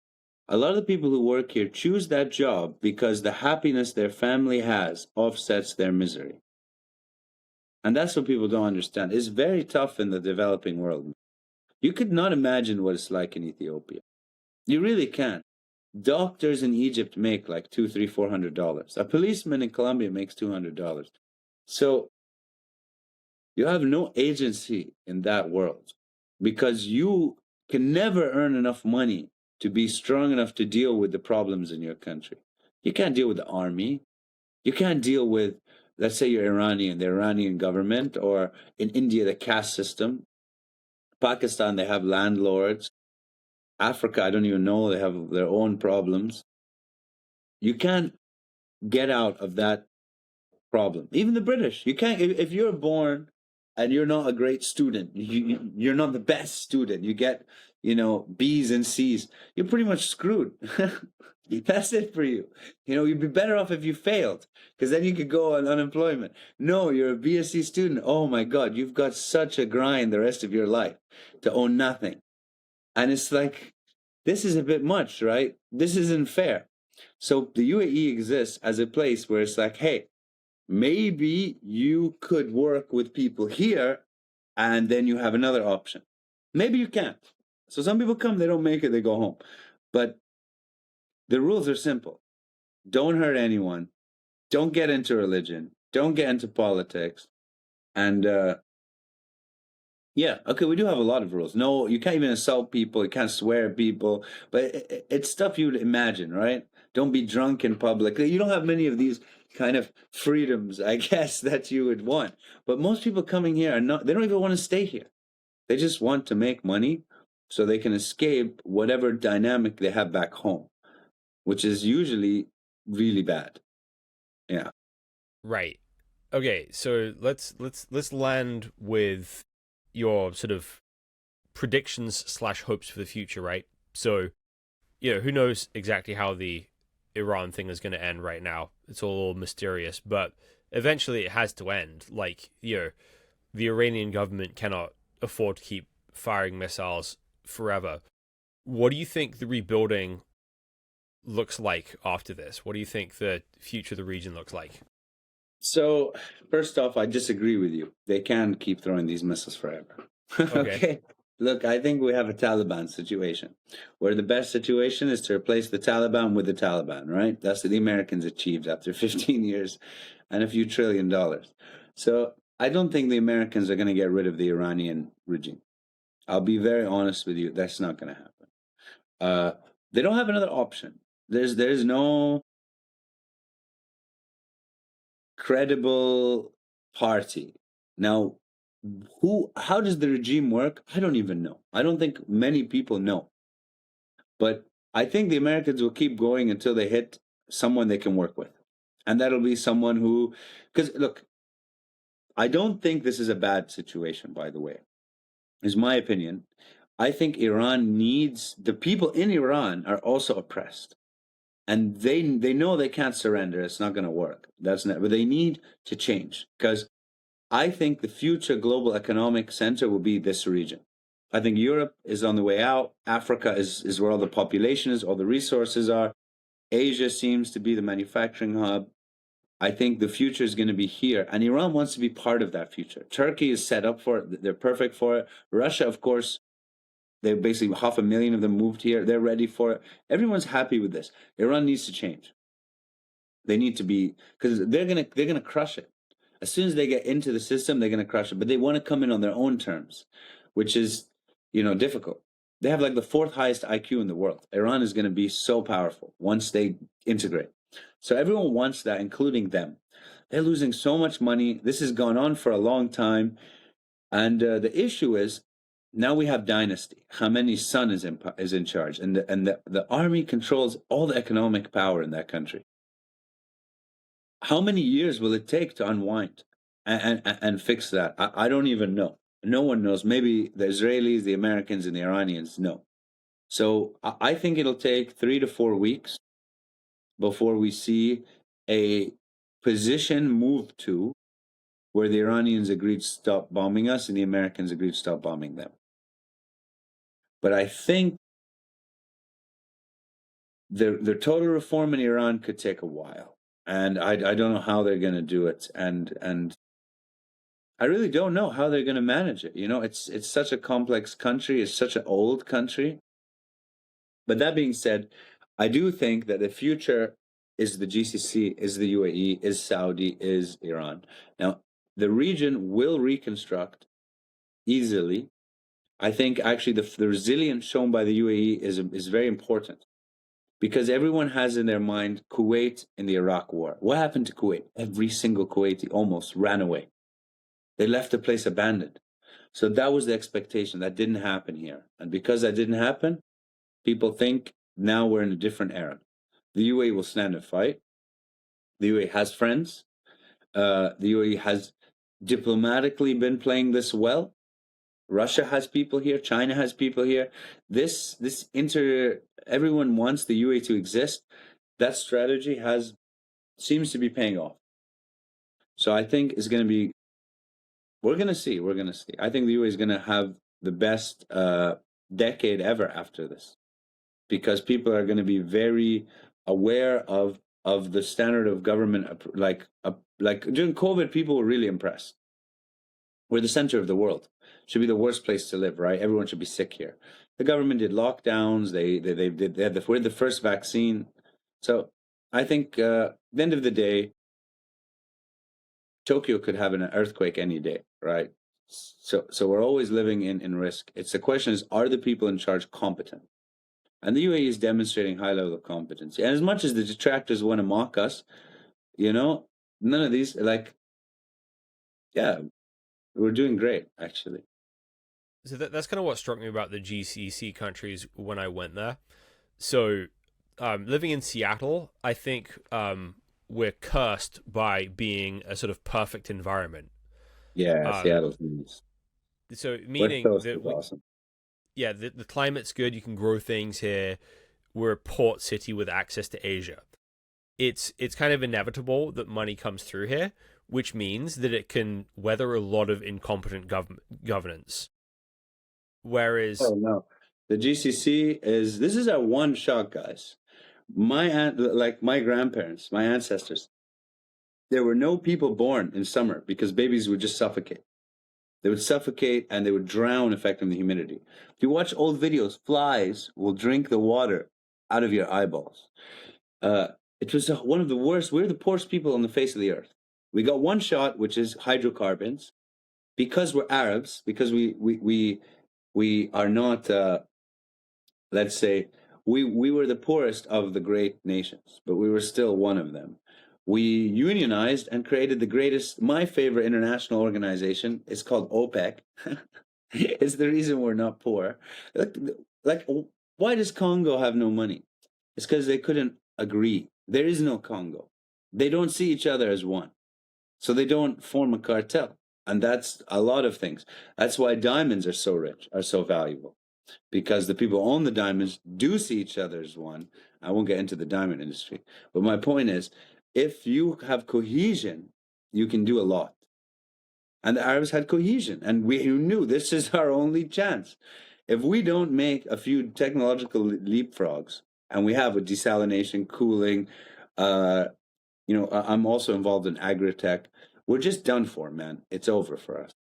A lot of the people who work here choose that job because the happiness their family has offsets their misery. And that's what people don't understand. It's very tough in the developing world. You could not imagine what it's like in Ethiopia. You really can't. Doctors in Egypt make like $200, $300, $400. A policeman in Colombia makes $200. So you have no agency in that world, because you can never earn enough money to be strong enough to deal with the problems in your country. You can't deal with the army. You can't deal with, let's say you're Iranian, the Iranian government, or in India, the caste system. Pakistan, they have landlords. Africa, I don't even know, they have their own problems. You can't get out of that problem. Even the British, you can't, if you're born and you're not a great student, you're not the best student, you get, B's and C's, you're pretty much screwed. That's it for you. You'd be better off if you failed, because then you could go on unemployment. No, you're a B or C student. Oh my God, you've got such a grind the rest of your life to own nothing. And it's like, this is a bit much, right? This isn't fair. So the UAE exists as a place where it's like, hey, maybe you could work with people here, and then you have another option. Maybe you can't. So some people come, they don't make it, they go home. But the rules are simple. Don't hurt anyone. Don't get into religion. Don't get into politics. And yeah, okay, we do have a lot of rules. No, you can't even insult people. You can't swear at people. But it's stuff you would imagine, right? Don't be drunk in public. You don't have many of these kind of freedoms, I guess, that you would want. But most people coming here they don't even want to stay here. They just want to make money so they can escape whatever dynamic they have back home, which is usually really bad. Yeah. Right. Okay, so let's land with your sort of predictions / hopes for the future, right? So, who knows exactly how the Iran thing is going to end right now. It's all mysterious, but eventually it has to end. Like, the Iranian government cannot afford to keep firing missiles forever. What do you think the rebuilding looks like after this? What do you think the future of the region looks like? So, first off, I disagree with you. They can keep throwing these missiles forever. Okay. Look, I think we have a Taliban situation where the best situation is to replace the Taliban with the Taliban, right? That's what the Americans achieved after 15 years and a few $1 trillion. So I don't think the Americans are going to get rid of the Iranian regime. I'll be very honest with you. That's not going to happen. They don't have another option. There's no credible party. Now, how does the regime work? I don't even know. I don't think many people know. But I think the Americans will keep going until they hit someone they can work with. And that'll be someone who, because look, I don't think this is a bad situation, by the way, is my opinion. I think Iran needs, the people in Iran are also oppressed. And they know they can't surrender. It's not going to work. But they need to change, because I think the future global economic center will be this region. I think Europe is on the way out. Africa is where all the population is, all the resources are. Asia seems to be the manufacturing hub. I think the future is going to be here, and Iran wants to be part of that future. Turkey is set up for it. They're perfect for it. Russia, of course, they basically 500,000 of them moved here. They're ready for it. Everyone's happy with this. Iran needs to change. They need to be, because they're gonna crush it. As soon as they get into the system, they're gonna crush it. But they want to come in on their own terms, which is, difficult. They have like the 4th highest IQ in the world. Iran is going to be so powerful once they integrate. So everyone wants that, including them. They're losing so much money. This has gone on for a long time. And the issue is, now we have dynasty. Khamenei's son is in charge. And the army controls all the economic power in that country. How many years will it take to unwind and fix that? I don't even know. No one knows. Maybe the Israelis, the Americans, and the Iranians know. So I think it'll take 3 to 4 weeks before we see a position move to where the Iranians agreed to stop bombing us and the Americans agreed to stop bombing them. But I think the total reform in Iran could take a while. And I don't know how they're going to do it. And I really don't know how they're going to manage it. It's such a complex country. It's such an old country. But that being said, I do think that the future is the GCC, is the UAE, is Saudi, is Iran. Now, the region will reconstruct easily. I think actually the resilience shown by the UAE is very important, because everyone has in their mind Kuwait in the Iraq War. What happened to Kuwait? Every single Kuwaiti almost ran away. They left the place abandoned. So that was the expectation. That didn't happen here. And because that didn't happen, people think now we're in a different era. The UAE will stand and fight. The UAE has friends. The UAE has diplomatically been playing this well. Russia has people here. China has people here. Everyone wants the UAE to exist. That strategy seems to be paying off. So I think it's going to be. We're going to see. We're going to see. I think the UAE is going to have the best decade ever after this, because people are going to be very aware of the standard of government. Like during COVID, people were really impressed. We're the center of the world. Should be the worst place to live, right? Everyone should be sick here. The government did lockdowns. We're the first vaccine. So I think at the end of the day, Tokyo could have an earthquake any day, right? So we're always living in risk. The question is, are the people in charge competent? And the UAE is demonstrating high level of competency. And as much as the detractors want to mock us, none of these, we're doing great, actually. So that's kind of what struck me about the GCC countries when I went there. So living in Seattle, I think we're cursed by being a sort of perfect environment. Yeah, Seattle's nice. So meaning that awesome. Yeah, the climate's good. You can grow things here. We're a port city with access to Asia. It's kind of inevitable that money comes through here, which means that it can weather a lot of incompetent governance. Whereas, oh no, the GCC this is a one shot, guys. My grandparents, my ancestors, there were no people born in summer because babies would just suffocate. They would suffocate and they would drown, affecting the humidity. If you watch old videos, flies will drink the water out of your eyeballs. It was one of the worst. We're the poorest people on the face of the earth. We got one shot, which is hydrocarbons, because we're Arabs, because we are not, let's say, we were the poorest of the great nations, but we were still one of them. We unionized and created the greatest, my favorite international organization. It's called OPEC. It's the reason we're not poor. Like, why does Congo have no money? It's because they couldn't agree. There is no Congo. They don't see each other as one. So they don't form a cartel. And that's a lot of things. That's why diamonds are so rich, are so valuable. Because the people who own the diamonds do see each other as one. I won't get into the diamond industry. But my point is, if you have cohesion, you can do a lot. And the Arabs had cohesion. And we knew this is our only chance. If we don't make a few technological leapfrogs, and we have a desalination, cooling, I'm also involved in agri-tech. We're just done for, man. It's over for us.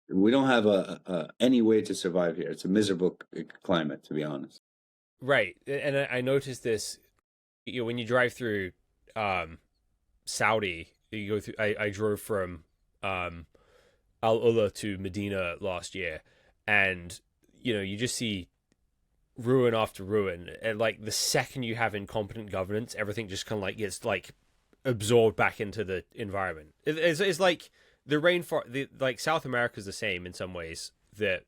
We don't have any way to survive here. It's a miserable climate, to be honest. Right, and I noticed this. When you drive through Saudi, you go through. I drove from Al Ula to Medina last year, and you just see ruin after ruin, and like the second you have incompetent governance, everything just kind of like gets like absorbed back into the environment. It's like the rainforest, like South America is the same in some ways. That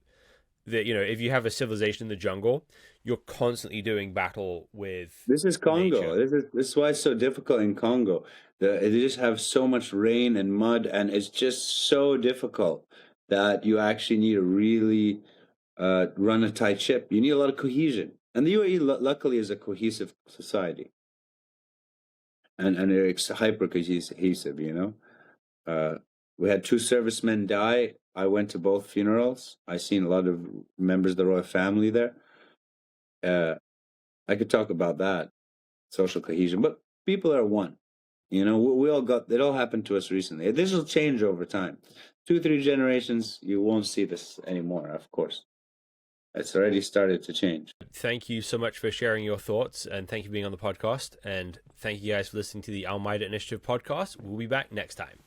if you have a civilization in the jungle, you're constantly doing battle with. This is Congo. Nature. This is why it's so difficult in Congo. They just have so much rain and mud, and it's just so difficult that you actually need to really run a tight ship. You need a lot of cohesion, and the UAE luckily is a cohesive society, and it's hyper cohesive. We had 2 servicemen die. I went to both funerals. I seen a lot of members of the royal family there. I could talk about that, social cohesion, but people are one. We all got, it all happened to us recently. This will change over time. 2-3 generations, you won't see this anymore, of course. It's already started to change. Thank you so much for sharing your thoughts, and thank you for being on the podcast. And thank you guys for listening to the Al Maida Initiative podcast. We'll be back next time.